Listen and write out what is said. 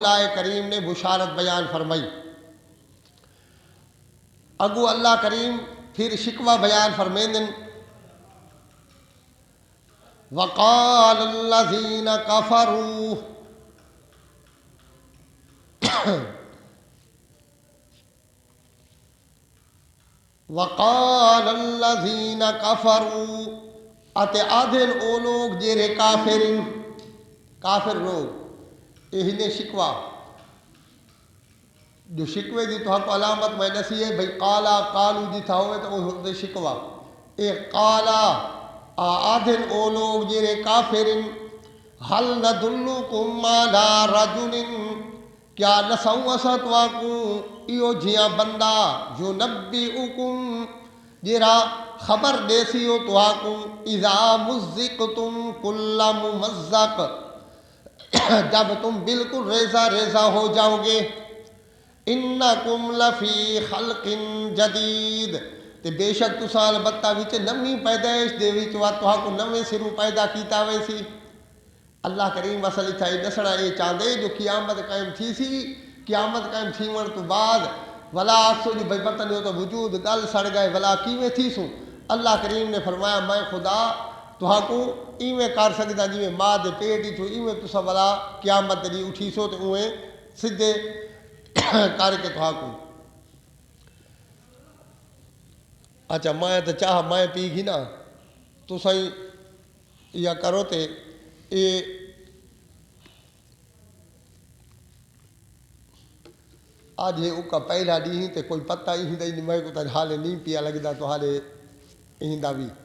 اللہ کریم نے بشارت بیان فرمائی. اگو اللہ کریم پھر شکوہ بیان فرمیندن. وقال الذین کفروا وقال الذین کفروا اتے آدھن او لوگ جیرے کافر لوگ یہ شکوہ جو شکوے دی تو حق علامت میں نسی ہے بھئی قالو جی تھا ہوئے تو وہ شکوہ اے قالا آدھن او لوگ جیرے کافرن حل ندلکم علی رجل کیا نسو اسد واکو ایو جیاں بندہ جو نبیئکم جیرا خبر دیسیو تو آکو اذا مزقتم کل ممزق جب تم بالکل ریزہ ریزہ ہو جاؤ گے. انکم لفی خلق جدید تے بے شک تساں البتہ وچ نمی پیدائش دے وچ وا تہاں کو نویں سروں پیدا کیتا ویسی. اللہ کریم وصل تھا دسنا اے چاندے جو قیامت قائم تھی سی قیامت قائم تھی ون تو بعد ولا آخسو جو بھئی پتہ نہیں ہوتا وجود گل سڑ گئے ولا کیویں تھی سوں. اللہ کریم نے فرمایا میں خدا تہاں کو ایویں کر سکدا جویں ماں دے پیٹ وچ ایویں تساں ولا قیامت دی اٹھی سو تے اویں سدھے کر کے تہاں کو. اچھا میں تے چاہ میں پی گی نا تساں یا کرو تے اے آج یہ کا پہلا ڈی تے کوئی پتہ ہی نہیں میں کو تے حالے نہیں پیا لگدا تو حالے ایندا بھی